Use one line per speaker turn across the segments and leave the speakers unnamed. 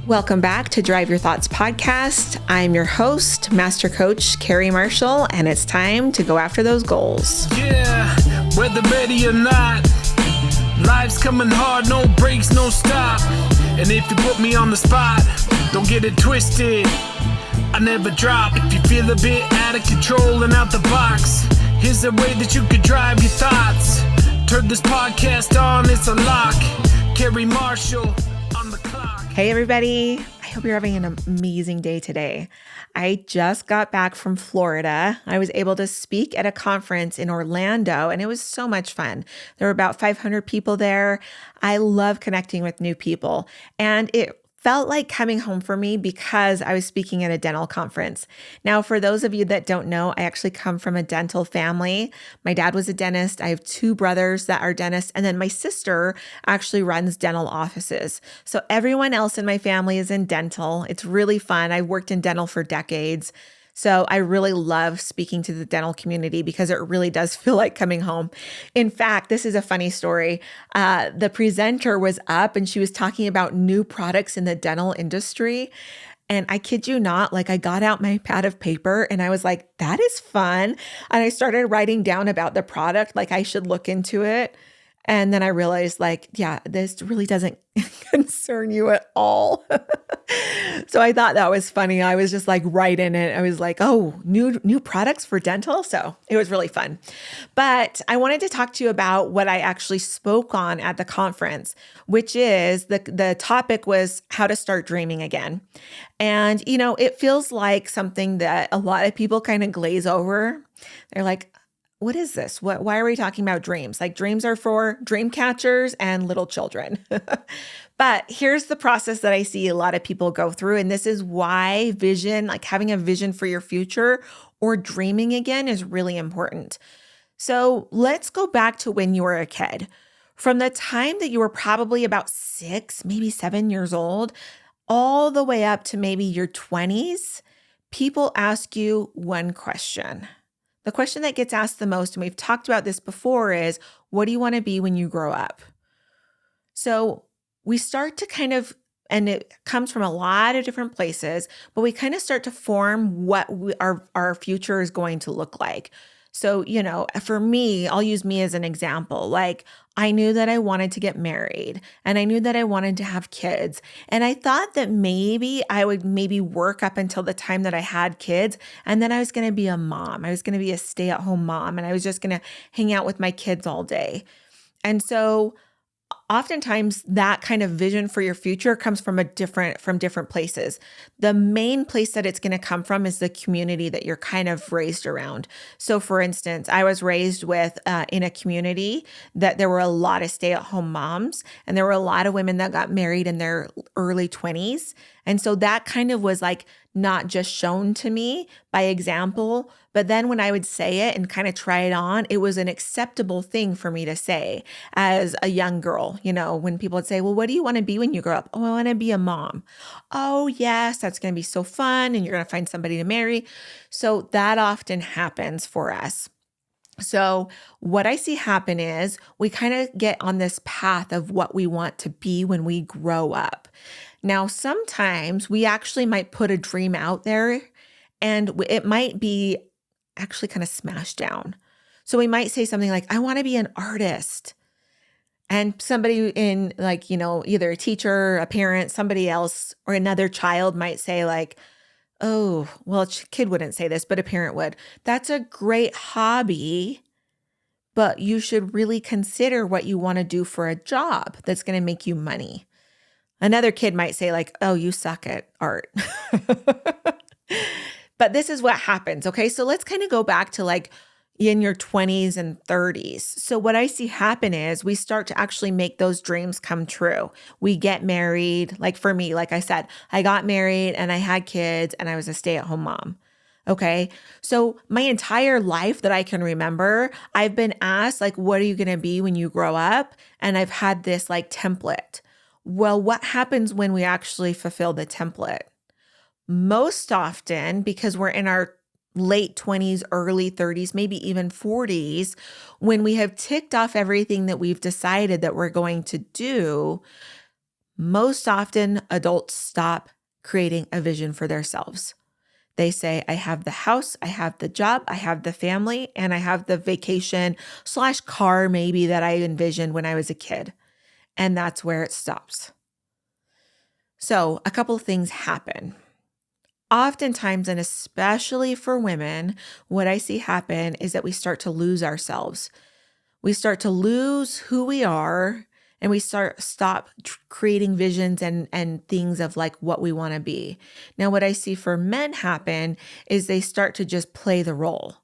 Welcome back to Drive Your Thoughts podcast. I'm your host, Master Coach Carrie Marshall, and it's time to go after those goals.
Yeah, whether ready or not, life's coming hard, no breaks, no stop. And if you put me on the spot, don't get it twisted, I never drop. If you feel a bit out of control and out the box, here's a way that you could drive your thoughts. Turn this podcast on, it's a lock. Carrie Marshall on the clock.
Hey everybody, I hope you're having an amazing day today. I just got back from Florida. I was able to speak at a conference in Orlando, and it was so much fun. There were about 500 people there. I love connecting with new people, and it felt like coming home for me because I was speaking at a dental conference. Now, for those of you that don't know, I actually come from a dental family. My dad was a dentist. I have two brothers that are dentists, and then my sister actually runs dental offices. So everyone else in my family is in dental. It's really fun. I worked in dental for decades. So I really love speaking to the dental community because it really does feel like coming home. In fact, this is a funny story. The presenter was up and she was talking about new products in the dental industry. And I kid you not, like I got out my pad of paper and I was like, that is fun. And I started writing down about the product, like I should look into it. And then I realized like, yeah, this really doesn't concern you at all. So I thought that was funny. I was just like right in it. I was like, oh, new products for dental. So it was really fun. But I wanted to talk to you about what I actually spoke on at the conference, which is the topic was how to start dreaming again. And, you know, it feels like something that a lot of people kind of glaze over. They're like, what is this? Why are we talking about dreams? Like dreams are for dream catchers and little children. But here's the process that I see a lot of people go through. And this is why vision, like having a vision for your future or dreaming again is really important. So let's go back to when you were a kid. From the time that you were probably about 6, maybe 7 years old, all the way up to maybe your 20s, people ask you one question. The question that gets asked the most, and we've talked about this before, is what do you want to be when you grow up? So we start to kind of, and it comes from a lot of different places, but we kind of start to form what our future is going to look like. So, you know, for me, I'll use me as an example. Like I knew that I wanted to get married and I knew that I wanted to have kids. And I thought that maybe I would work up until the time that I had kids. And then I was going to be a mom. I was going to be a stay-at-home mom. And I was just going to hang out with my kids all day. And so oftentimes that kind of vision for your future comes from different places. The main place that it's going to come from is the community that you're kind of raised around. So for instance, I was raised with in a community that there were a lot of stay-at-home moms and there were a lot of women that got married in their early 20s. And so that kind of was like not just shown to me by example, but then when I would say it and kind of try it on, it was an acceptable thing for me to say as a young girl. You know, when people would say, well, what do you want to be when you grow up? Oh, I want to be a mom. Oh, yes, that's going to be so fun. And you're going to find somebody to marry. So that often happens for us. So what I see happen is we kind of get on this path of what we want to be when we grow up. Now, sometimes we actually might put a dream out there and it might be actually kind of smashed down. So we might say something like, I want to be an artist. And somebody in like, you know, either a teacher, a parent, somebody else, or another child might say like, oh, well, a kid wouldn't say this, but a parent would. That's a great hobby, but you should really consider what you want to do for a job that's going to make you money. Another kid might say like, oh, you suck at art. But this is what happens. Okay. So let's kind of go back to like in your 20s and 30s. So what I see happen is we start to actually make those dreams come true. We get married. Like for me, like I said, I got married and I had kids and I was a stay-at-home mom. Okay. So my entire life that I can remember, I've been asked like, what are you going to be when you grow up? And I've had this like template. Well, what happens when we actually fulfill the template? Most often, because we're in our late 20s, early 30s, maybe even 40s, when we have ticked off everything that we've decided that we're going to do, most often adults stop creating a vision for themselves. They say, I have the house, I have the job, I have the family, and I have the vacation / car maybe that I envisioned when I was a kid. And that's where it stops. So a couple of things happen. Oftentimes, and especially for women, what I see happen is that we start to lose ourselves. We start to lose who we are, and we stop creating visions and things of like what we want to be. Now, what I see for men happen is they start to just play the role.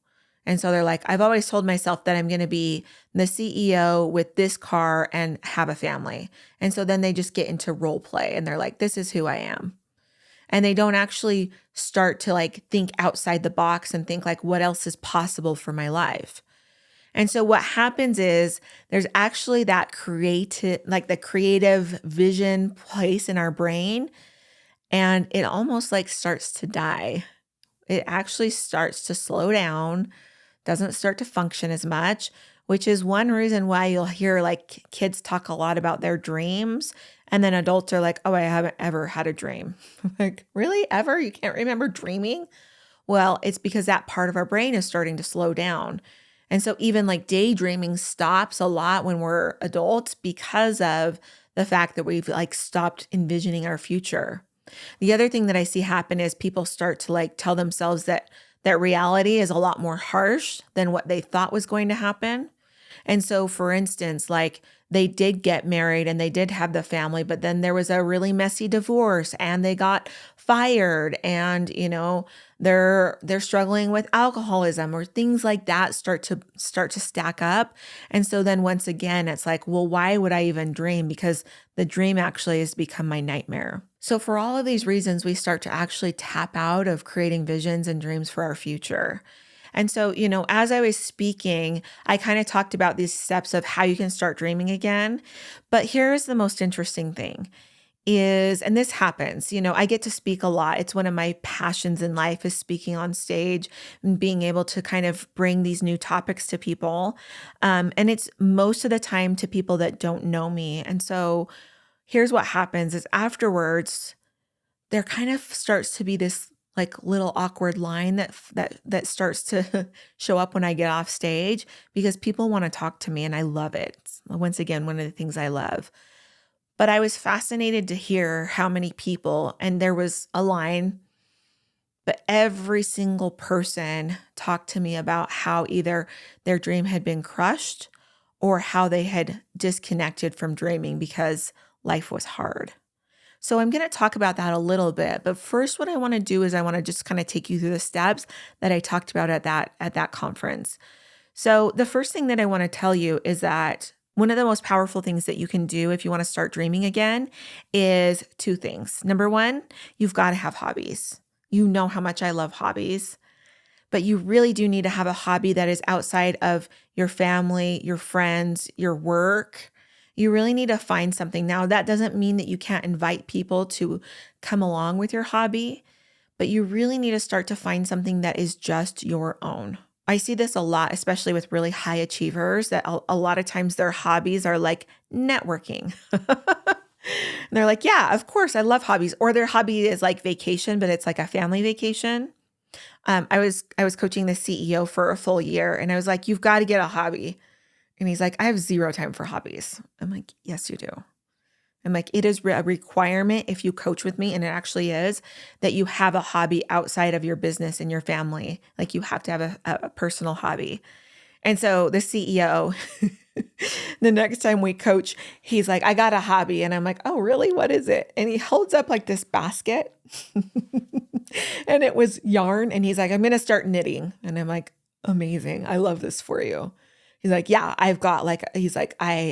And so they're like, I've always told myself that I'm going to be the CEO with this car and have a family. And so then they just get into role play and they're like, this is who I am. And they don't actually start to like think outside the box and think like, what else is possible for my life? And so what happens is there's actually that the creative vision place in our brain, and it almost like starts to die. It actually starts to slow down, doesn't start to function as much, which is one reason why you'll hear like kids talk a lot about their dreams. And then adults are like, oh, I haven't ever had a dream. Like, really? Ever? You can't remember dreaming? Well, it's because that part of our brain is starting to slow down. And so even like daydreaming stops a lot when we're adults because of the fact that we've like stopped envisioning our future. The other thing that I see happen is people start to like tell themselves that reality is a lot more harsh than what they thought was going to happen. And so, for instance, like they did get married and they did have the family, but then there was a really messy divorce and they got fired, and they're struggling with alcoholism or things like that start to stack up. And so then once again, it's like, well, why would I even dream? Because the dream actually has become my nightmare. So for all of these reasons, we start to actually tap out of creating visions and dreams for our future. And so, as I was speaking, I kind of talked about these steps of how you can start dreaming again. But here's the most interesting thing is, and this happens, I get to speak a lot. It's one of my passions in life is speaking on stage and being able to kind of bring these new topics to people. And it's most of the time to people that don't know me. And so here's what happens is afterwards, there kind of starts to be this like little awkward line that starts to show up when I get off stage because people want to talk to me and I love it. It's, once again, one of the things I love. But I was fascinated to hear how many people, and there was a line, but every single person talked to me about how either their dream had been crushed or how they had disconnected from dreaming because life was hard. So I'm going to talk about that a little bit, but first what I want to do is I want to just kind of take you through the steps that I talked about at that conference. So the first thing that I want to tell you is that one of the most powerful things that you can do if you want to start dreaming again is two things. Number one, you've got to have hobbies. You know how much I love hobbies, but you really do need to have a hobby that is outside of your family, your friends, your work. You really need to find something. Now, that doesn't mean that you can't invite people to come along with your hobby, but you really need to start to find something that is just your own. I see this a lot, especially with really high achievers, that a lot of times their hobbies are like networking. And they're like, yeah, of course, I love hobbies. Or their hobby is like vacation, but it's like a family vacation. I was coaching the CEO for a full year, and I was like, you've got to get a hobby. And he's like, I have zero time for hobbies. I'm like, yes, you do. I'm like, it is a requirement if you coach with me, and it actually is, that you have a hobby outside of your business and your family. Like you have to have a personal hobby. And so the CEO, the next time we coach, he's like, I got a hobby. And I'm like, oh, really? What is it? And he holds up like this basket and it was yarn. And he's like, I'm going to start knitting. And I'm like, amazing. I love this for you. He's like, yeah, I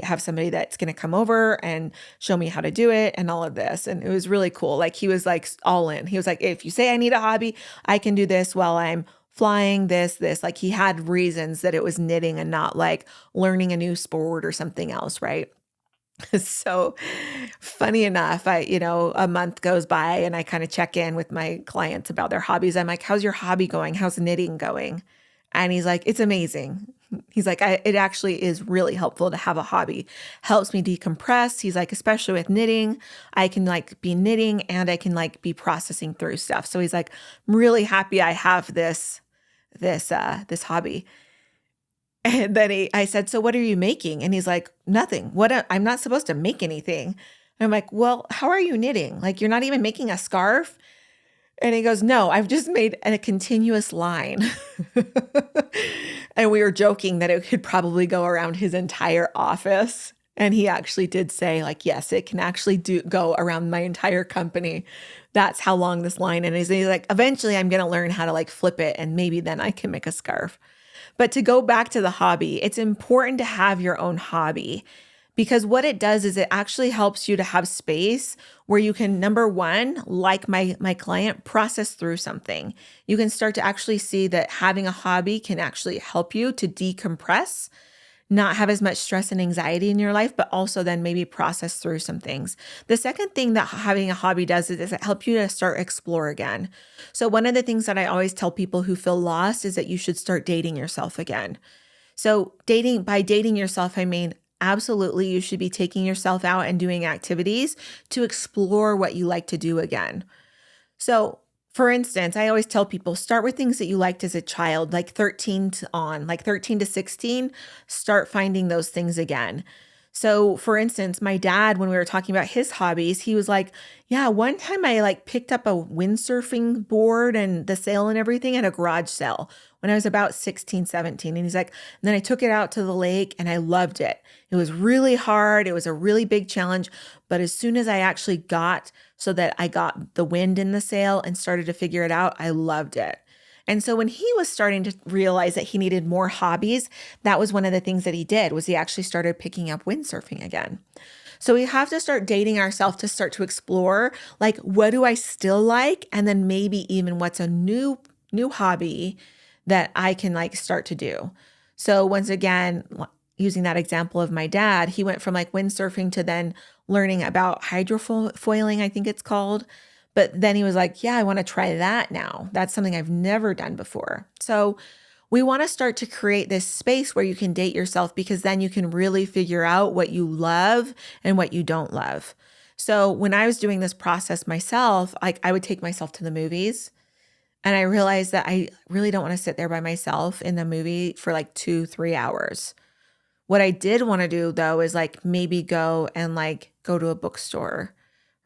have somebody that's going to come over and show me how to do it and all of this. And it was really cool. Like he was like all in. He was like, if you say I need a hobby, I can do this while I'm flying this. Like he had reasons that it was knitting and not like learning a new sport or something else, right? So funny enough, a month goes by and I kind of check in with my clients about their hobbies. I'm like, how's your hobby going? How's knitting going? And he's like, it's amazing. He's like, it actually is really helpful to have a hobby. Helps me decompress. He's like, especially with knitting, I can like be knitting and I can like be processing through stuff. So he's like, I'm really happy I have this hobby. And then I said, so what are you making? And he's like, nothing. I'm not supposed to make anything. And I'm like, well, how are you knitting? Like, you're not even making a scarf? And he goes, no, I've just made a continuous line. And we were joking that it could probably go around his entire office. And he actually did say, like, yes, it can actually go around my entire company. That's how long this line is. And he's like, eventually I'm going to learn how to like flip it. And maybe then I can make a scarf. But to go back to the hobby, it's important to have your own hobby because what it does is it actually helps you to have space where you can, number one, like my client, process through something. You can start to actually see that having a hobby can actually help you to decompress, not have as much stress and anxiety in your life, but also then maybe process through some things. The second thing that having a hobby does is it helps you to start explore again. So one of the things that I always tell people who feel lost is that you should start dating yourself again. So by dating yourself, I mean, absolutely, you should be taking yourself out and doing activities to explore what you like to do again. So for instance, I always tell people start with things that you liked as a child, like 13 to 16, start finding those things again. So for instance, my dad, when we were talking about his hobbies, he was like, yeah, one time I like picked up a windsurfing board and the sail and everything at a garage sale when I was about 16, 17. And he's like, and then I took it out to the lake and I loved it. It was really hard. It was a really big challenge. But as soon as I actually got so that I got the wind in the sail and started to figure it out, I loved it. And so when he was starting to realize that he needed more hobbies, that was one of the things that he did was he actually started picking up windsurfing again. So we have to start dating ourselves to start to explore, like, what do I still like? And then maybe even what's a new hobby that I can like start to do. So once again, using that example of my dad, he went from like windsurfing to then learning about hydrofoiling, I think it's called. But then he was like, yeah, I want to try that now. That's something I've never done before. So we want to start to create this space where you can date yourself because then you can really figure out what you love and what you don't love. So when I was doing this process myself, like I would take myself to the movies and I realized that I really don't want to sit there by myself in the movie for like 2-3 hours. What I did want to do though is like maybe go to a bookstore,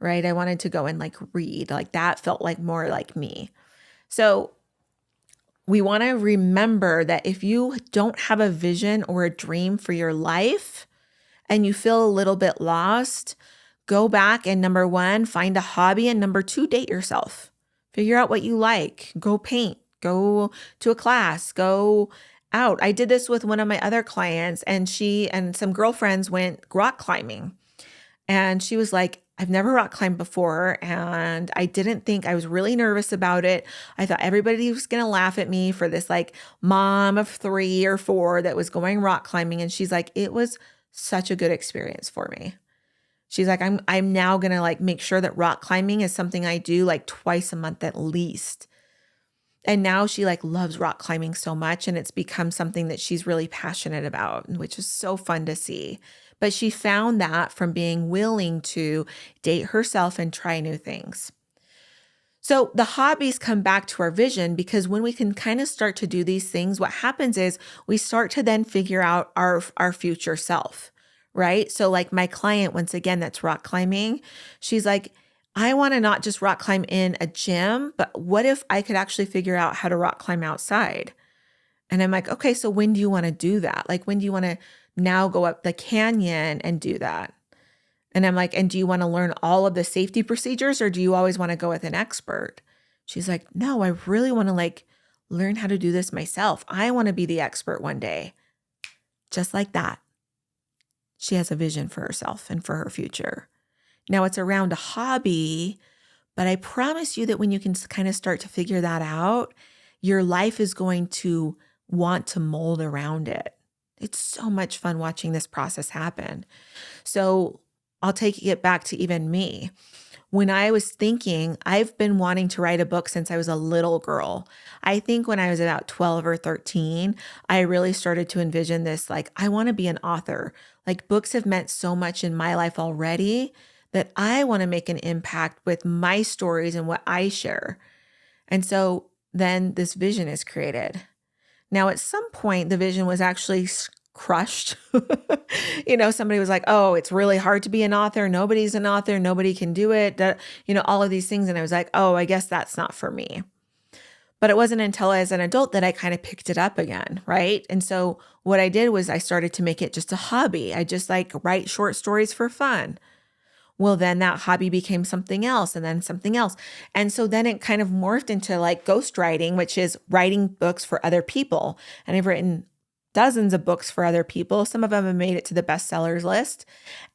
right? I wanted to go and like read, like that felt like more like me. So we want to remember that if you don't have a vision or a dream for your life and you feel a little bit lost, go back and number one, find a hobby, and number two, date yourself. Figure out what you like. Go paint, go to a class, go out. I did this with one of my other clients and she and some girlfriends went rock climbing. And she was like, I've never rock climbed before. And I was really nervous about it. I thought everybody was going to laugh at me for this like mom of 3 or 4 that was going rock climbing. And she's like, it was such a good experience for me. She's like, I'm now going to like make sure that rock climbing is something I do like twice a month at least. And now she like loves rock climbing so much and it's become something that she's really passionate about, which is so fun to see. But she found that from being willing to date herself and try new things. So the hobbies come back to our vision because when we can kind of start to do these things, what happens is we start to then figure out our future self, right? So like my client, once again, that's rock climbing. She's like, I want to not just rock climb in a gym, but what if I could actually figure out how to rock climb outside? And I'm like, okay, so when do you want to do that? Like, when do you want to now go up the canyon and do that? And I'm like, and do you want to learn all of the safety procedures or do you always want to go with an expert? She's like, no, I really want to like learn how to do this myself. I want to be the expert one day. Just like that. She has a vision for herself and for her future. Now it's around a hobby, but I promise you that when you can kind of start to figure that out, your life is going to want to mold around it. It's so much fun watching this process happen. So I'll take it back to even me. When I was thinking, I've been wanting to write a book since I was a little girl. I think when I was about 12 or 13, I really started to envision this, like, I want to be an author. Like, books have meant so much in my life already that I want to make an impact with my stories and what I share. And so then this vision is created. Now, at some point, the vision was actually crushed. Somebody was like, oh, it's really hard to be an author. Nobody's an author. Nobody can do it. All of these things. And I was like, oh, I guess that's not for me. But it wasn't until as an adult that I kind of picked it up again, right? And so what I did was I started to make it just a hobby. I just like write short stories for fun. Well, then that hobby became something else and then something else. And so then it kind of morphed into like ghostwriting, which is writing books for other people. And I've written dozens of books for other people. Some of them have made it to the bestsellers list.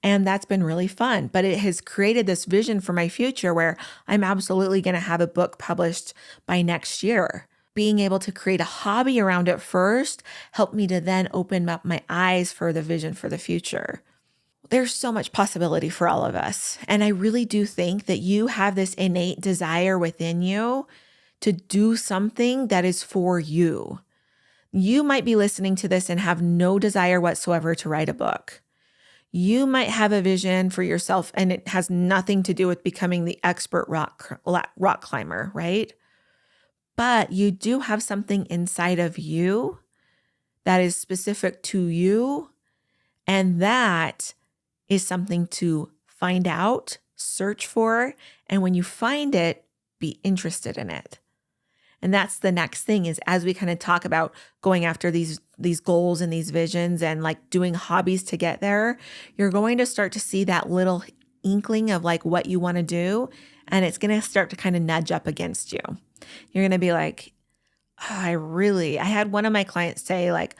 And that's been really fun. But it has created this vision for my future where I'm absolutely going to have a book published by next year. Being able to create a hobby around it first helped me to then open up my eyes for the vision for the future. There's so much possibility for all of us. And I really do think that you have this innate desire within you to do something that is for you. You might be listening to this and have no desire whatsoever to write a book. You might have a vision for yourself and it has nothing to do with becoming the expert rock climber, right? But you do have something inside of you that is specific to you, and that is something to find out, search for, and when you find it, be interested in it. And that's the next thing is as we kind of talk about going after these goals and these visions and like doing hobbies to get there, you're going to start to see that little inkling of like what you want to do. And it's going to start to kind of nudge up against you. You're going to be like, oh, I had one of my clients say like,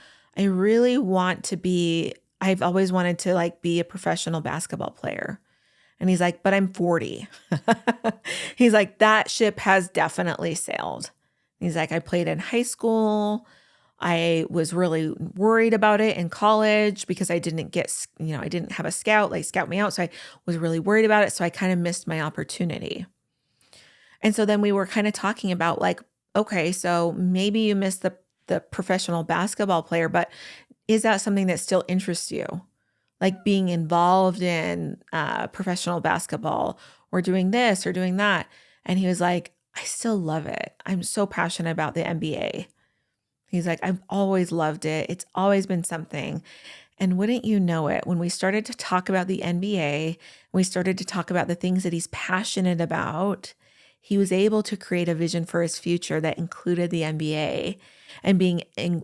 I've always wanted to like be a professional basketball player. And he's like, but I'm 40. He's like, that ship has definitely sailed. He's like, I played in high school. I was really worried about it in college because I didn't have a scout, like scout me out. So I was really worried about it. So I kind of missed my opportunity. And so then we were kind of talking about like, okay, so maybe you missed the professional basketball player, but is that something that still interests you? Like being involved in professional basketball or doing this or doing that. And he was like, I still love it. I'm so passionate about the NBA. He's like, I've always loved it. It's always been something. And wouldn't you know it, when we started to talk about the NBA, we started to talk about the things that he's passionate about, he was able to create a vision for his future that included the NBA and being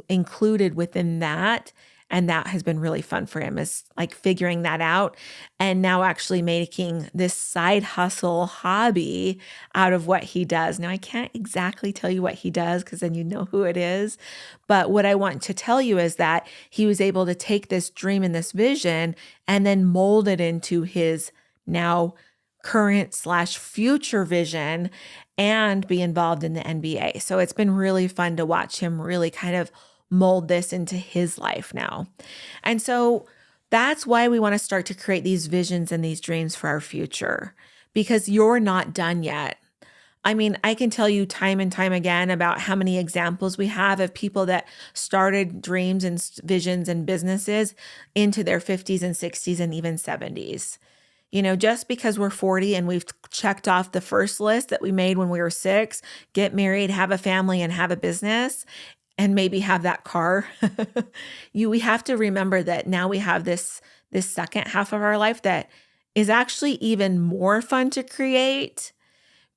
included within that. And that has been really fun for him, is like figuring that out and now actually making this side hustle hobby out of what he does. Now, I can't exactly tell you what he does because then you know who it is. But what I want to tell you is that he was able to take this dream and this vision and then mold it into his now current/future vision and be involved in the NBA. So it's been really fun to watch him really kind of mold this into his life now. And so that's why we want to start to create these visions and these dreams for our future, because you're not done yet. I mean, I can tell you time and time again about how many examples we have of people that started dreams and visions and businesses into their 50s and 60s and even 70s. Just because we're 40 and we've checked off the first list that we made when we were 6, get married, have a family, and have a business, and maybe have that car. We have to remember that now we have this second half of our life that is actually even more fun to create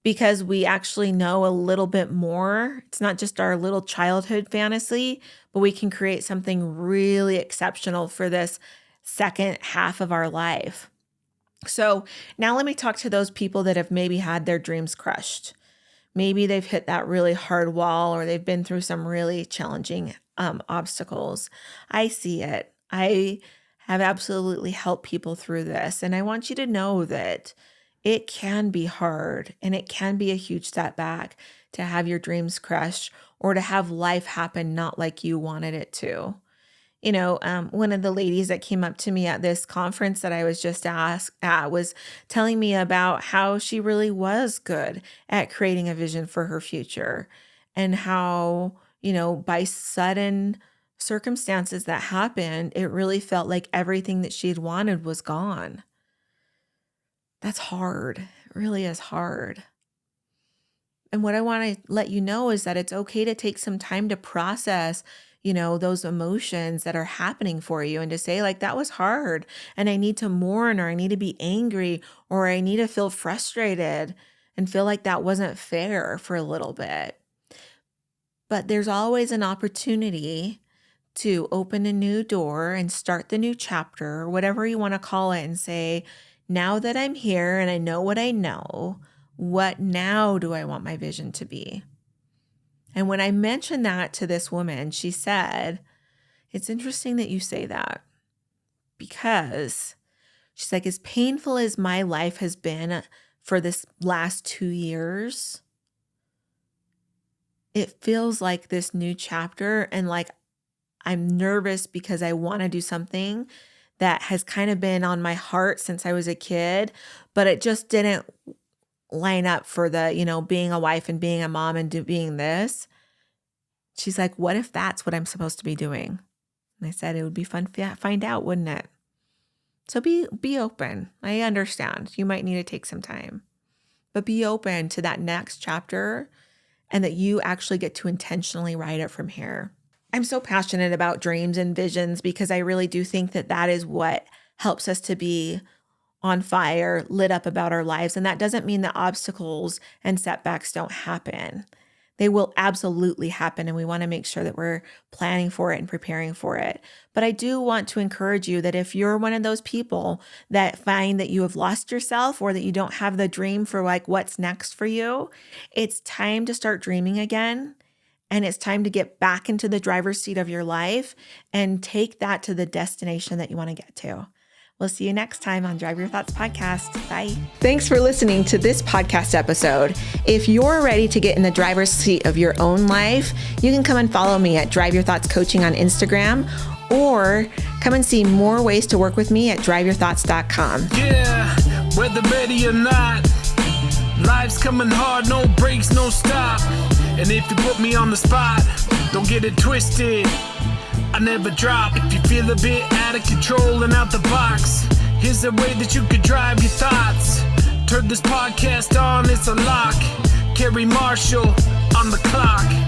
because we actually know a little bit more. It's not just our little childhood fantasy, but we can create something really exceptional for this second half of our life. So now let me talk to those people that have maybe had their dreams crushed. Maybe they've hit that really hard wall or they've been through some really challenging obstacles. I see it. I have absolutely helped people through this. And I want you to know that it can be hard and it can be a huge setback to have your dreams crushed or to have life happen not like you wanted it to. One of the ladies that came up to me at this conference that I was just asked at was telling me about how she really was good at creating a vision for her future and how, by sudden circumstances that happened, it really felt like everything that she had wanted was gone. That's hard. It really is hard. And what I want to let you know is that it's okay to take some time to process, those emotions that are happening for you and to say, like, that was hard and I need to mourn, or I need to be angry, or I need to feel frustrated and feel like that wasn't fair for a little bit. But there's always an opportunity to open a new door and start the new chapter, or whatever you want to call it, and say, now that I'm here and I know what I know, what now do I want my vision to be? And when I mentioned that to this woman, she said, it's interesting that you say that, because she's like, as painful as my life has been for this last 2 years, it feels like this new chapter, and like I'm nervous because I want to do something that has kind of been on my heart since I was a kid, but it just didn't line up for the, being a wife and being a mom and being this. She's like, what if that's what I'm supposed to be doing? And I said, it would be fun to find out, wouldn't it? So be open. I understand you might need to take some time, but be open to that next chapter, and that you actually get to intentionally write it from here. I'm so passionate about dreams and visions because I really do think that that is what helps us to be on fire, lit up about our lives. And that doesn't mean that obstacles and setbacks don't happen. They will absolutely happen, and we want to make sure that we're planning for it and preparing for it. But I do want to encourage you that if you're one of those people that find that you have lost yourself, or that you don't have the dream for like what's next for you, it's time to start dreaming again. And it's time to get back into the driver's seat of your life and take that to the destination that you want to get to. We'll see you next time on Drive Your Thoughts podcast. Bye. Thanks for listening to this podcast episode. If you're ready to get in the driver's seat of your own life, you can come and follow me at Drive Your Thoughts Coaching on Instagram, or come and see more ways to work with me at driveyourthoughts.com.
Yeah, whether ready or not, life's coming hard, no breaks, no stop. And if you put me on the spot, don't get it twisted, I never drop. If you feel a bit out of control and out the box, here's a way that you could drive your thoughts. Turn this podcast on, it's a lock. Carrie Marshall on the clock.